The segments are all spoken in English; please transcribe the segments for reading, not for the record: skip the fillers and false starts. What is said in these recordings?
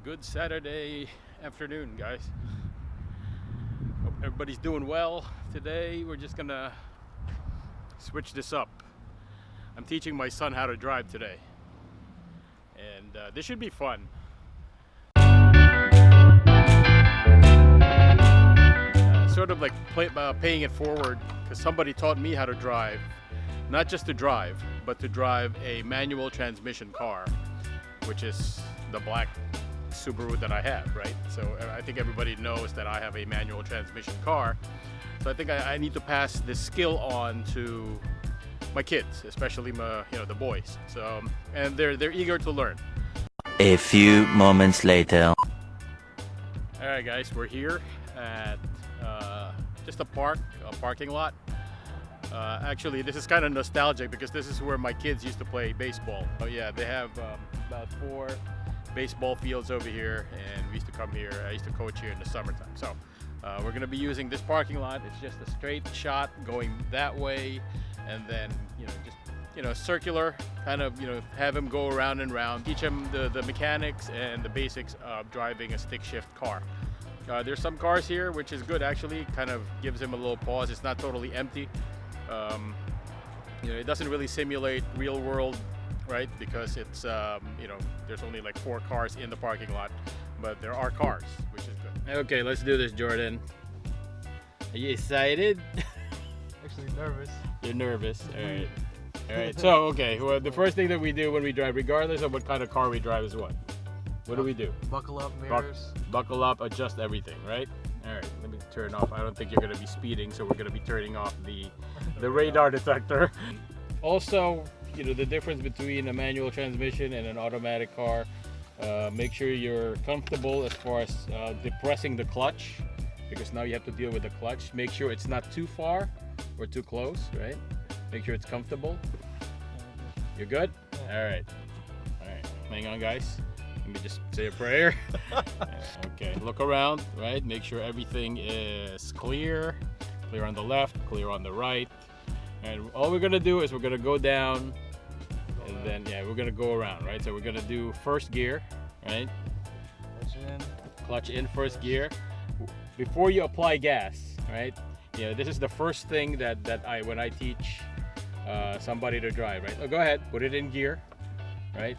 Good Saturday afternoon, guys. Hope everybody's doing well. Today we're just gonna switch this up. I'm teaching my son how to drive today, and this should be fun. Sort of like paying it forward, because somebody taught me how to drive, not just to drive, but to drive a manual transmission car, which is the black Subaru that I have, right? So I think everybody knows that I have a manual transmission car. So I think I need to pass this skill on to my kids, especially the boys. So and they're eager to learn. A few moments later. All right, guys, we're here at just a parking lot. Actually, this is kind of nostalgic because this is where my kids used to play baseball. Oh yeah, they have about 4 baseball fields over here, and we used to come here. I used to coach here in the summertime. So we're going to be using this parking lot. It's just a straight shot going that way, and then just circular, kind of have him go around and round, teach him the mechanics and the basics of driving a stick shift car. There's some cars here, which is good actually. Kind of gives him a little pause. It's not totally empty. It doesn't really simulate real world, right? Because it's there's only like 4 cars in the parking lot, but there are cars, which is good. Okay, let's do this, Jordan. Are you excited? Actually nervous. You're nervous. All right. So okay, well, the first thing that we do when we drive, regardless of what kind of car we drive, is what? What do we do? Buckle up, mirrors. Buckle up, adjust everything, right? All right, let me turn off. I don't think you're going to be speeding, so we're going to be turning off the radar detector. Also, the difference between a manual transmission and an automatic car. Make sure you're comfortable as far as depressing the clutch, because now you have to deal with the clutch. Make sure it's not too far or too close, right? Make sure it's comfortable. You're good? All right. Hang on, guys. Let me just say a prayer. Okay, look around, right? Make sure everything is clear on the left, clear on the right. And all we're gonna do is we're gonna go down, and then we're gonna go around, right? So we're gonna do first gear, right? Clutch in first gear. Before you apply gas, right? This is the first thing that when I teach somebody to drive, right? So go ahead, put it in gear, right?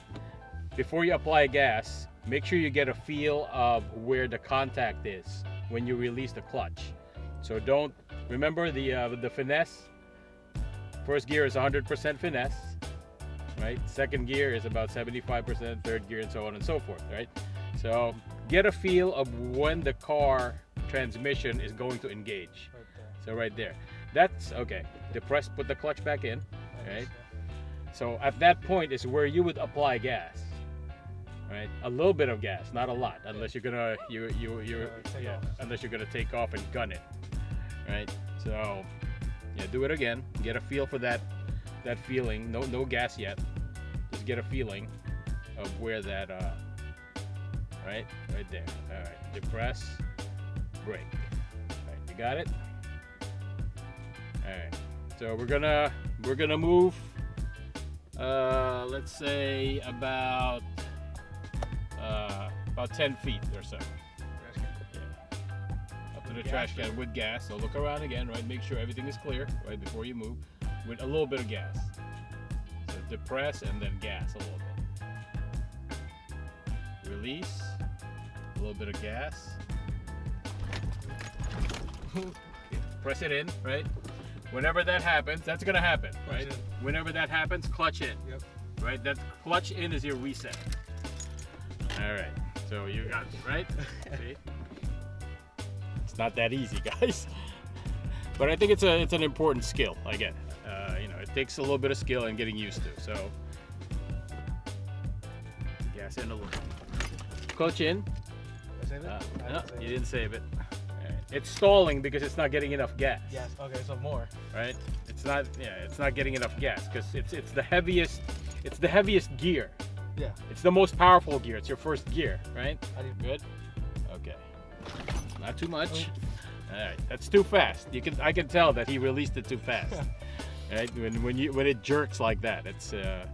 Before you apply gas, make sure you get a feel of where the contact is when you release the clutch. So don't remember the finesse. First gear is 100% finesse, right? Second gear is about 75%, third gear, and so on and so forth, right? So get a feel of when the car transmission is going to engage. So right there. That's okay. Depress, put the clutch back in, right? So at that point is where you would apply gas. Right, a little bit of gas, not a lot, unless you're gonna unless you're gonna take off and gun it, right? So do it again. Get a feel for that feeling. No gas yet. Just get a feeling of where that right there. All right, depress, brake. All right, you got it. All right, so we're gonna move. Let's say about 10 feet or so. Up to the trash can with gas. So look around again, right? Make sure everything is clear right before you move with a little bit of gas. So depress and then gas a little bit. Release, a little bit of gas. Press it in, right? Whenever that happens, that's gonna happen, right? Whenever that happens, clutch in. Yep. Right? That clutch in is your reset. All right, so you got it, right? See? It's not that easy, guys. But I think it's an important skill. Again, it takes a little bit of skill and getting used to. So, gas in a little. Clutch in. Did I save it? No, you didn't save it. All right. It's stalling because it's not getting enough gas. Yes. Okay, so more. Right? It's not getting enough gas because it's the heaviest. It's the heaviest gear. Yeah. It's the most powerful gear. It's your first gear, right? Good? Okay. Not too much. All right. That's too fast. I can tell that he released it too fast. Right? When it jerks like that, it's a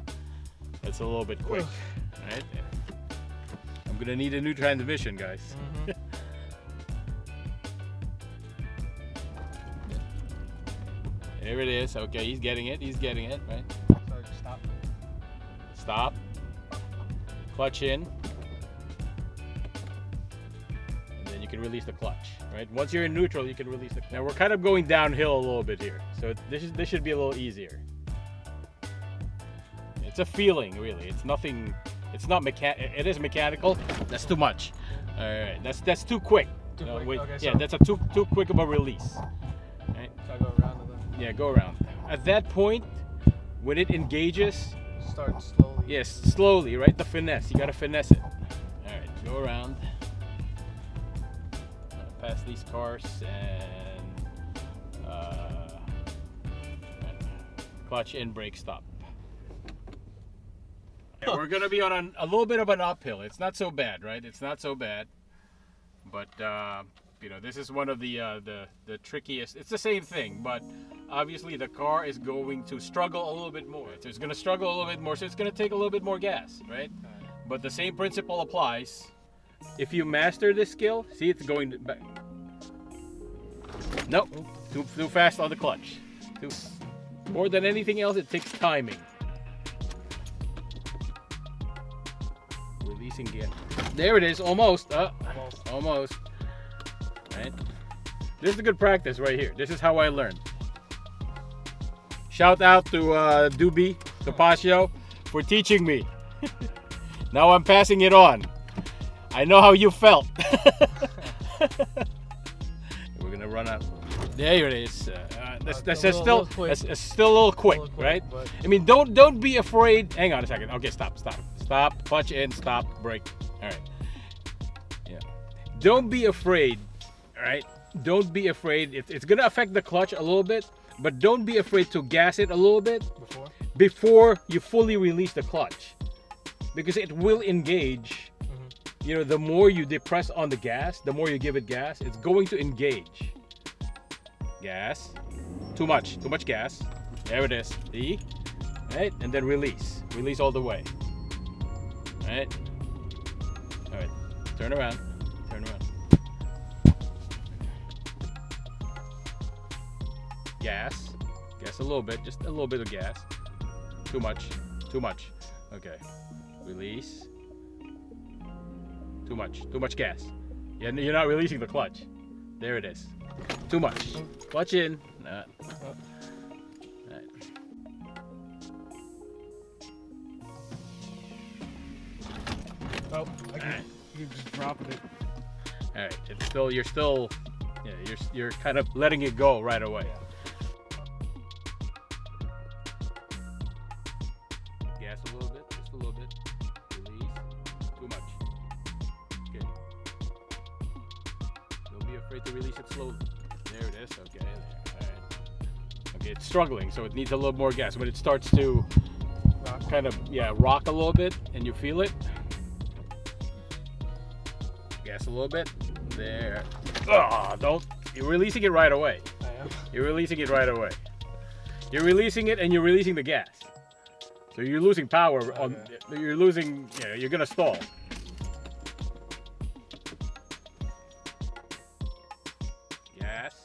little bit quick. Right? I'm gonna need a new transmission, guys. There it is. Okay, he's getting it. He's getting it, right? So just stop. Stop. Clutch in. And then you can release the clutch, right? Once you're in neutral, you can release the clutch. Now we're kind of going downhill a little bit here. So this should be a little easier. It's a feeling, really. It's nothing, it's not it is mechanical. That's too much. All right, that's too quick. Too No, quick? wait, Okay, yeah, so- that's a too quick of a release. Right? So I go around and then Yeah, go around. At that point, when it engages, start slowly. yes, slowly, right? The finesse. You gotta finesse it. All right, go around. Past these cars and clutch in, brake, stop. And we're gonna be on a little bit of an uphill. It's not so bad, right? It's not so bad, but you know, this is one of the trickiest. It's the same thing, but obviously the car is going to struggle a little bit more. So it's gonna struggle a little bit more, so it's gonna take a little bit more gas, right? But the same principle applies. If you master this skill, see, it's going back. Nope, too fast on the clutch. More than anything else, it takes timing. Releasing gear. There it is, almost. Almost. Right. This is a good practice right here. This is how I learned. Shout out to Doobie Tapasio for teaching me. Now I'm passing it on. I know how you felt. We're gonna run out. There it is. That's still a little quick, right? But I mean, don't be afraid. Hang on a second. Okay, stop. Clutch in, stop, brake. All right. Yeah. Don't be afraid. All right. Don't be afraid. It's gonna affect the clutch a little bit, but don't be afraid to gas it a little bit before you fully release the clutch, because it will engage. You know, the more you depress on the gas, the more you give it gas, it's going to engage. Gas. Too much gas. There it is. See? Right? And then release. Release all the way. Right? All right. Turn around. Gas. Gas a little bit. Just a little bit of gas. Too much. Okay. Release. Too much gas. Yeah, you're not releasing the clutch. There it is. Too much. Clutch in. Right. oh, you're just dropping it. All right. You're kind of letting it go right away. Gas a little bit, just a little bit. Release. Too much. Okay. Don't be afraid to release it slowly. There it is. Okay. All right. Okay, it's struggling, so it needs a little more gas. When it starts to kind of rock a little bit, and you feel it. Gas a little bit. There. You're releasing it right away. I am. You're releasing it right away. You're releasing it, and you're releasing the gas. So you're losing power on. You're losing. You're gonna stall. Gas.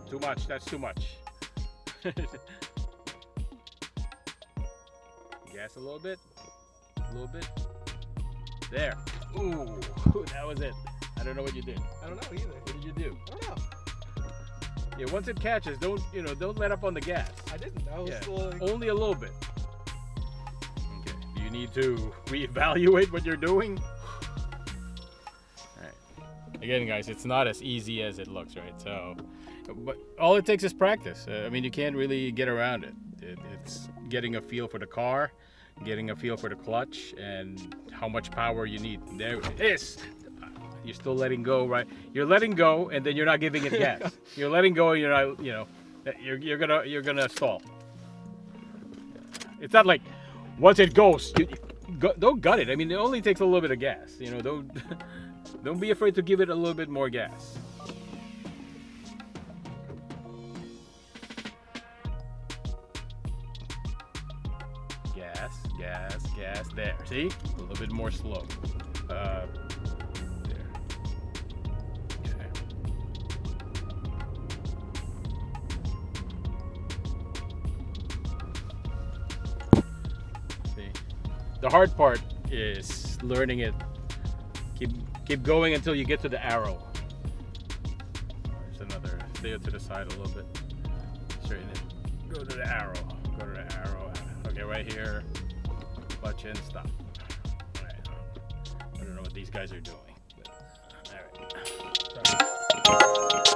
Too much. That's too much. Gas a little bit. A little bit. There. Ooh, that was it. I don't know what you did. I don't know either. What did you do? I don't know. Yeah, once it catches, don't let up on the gas. I didn't. I was Yeah, still like, only a little bit. Okay. Do you need to reevaluate what you're doing? All right. Again, guys, it's not as easy as it looks, right? So, but all it takes is practice. I mean, you can't really get around it. It's getting a feel for the car, getting a feel for the clutch, and how much power you need. There it is. You're still letting go, right? You're letting go, and then you're not giving it gas. You're letting go, and you're not, you're gonna stall. It's not like once it goes, don't gut it. I mean, it only takes a little bit of gas. Don't be afraid to give it a little bit more gas. gas. There. See? A little bit more slow. There. Okay. See? The hard part is learning it. Keep going until you get to the arrow. There's another. Stay to the side a little bit. Straighten it. Go to the arrow. Go to the arrow. Okay, right here. Clutch in, stop. Alright. I don't know what these guys are doing. But, alright.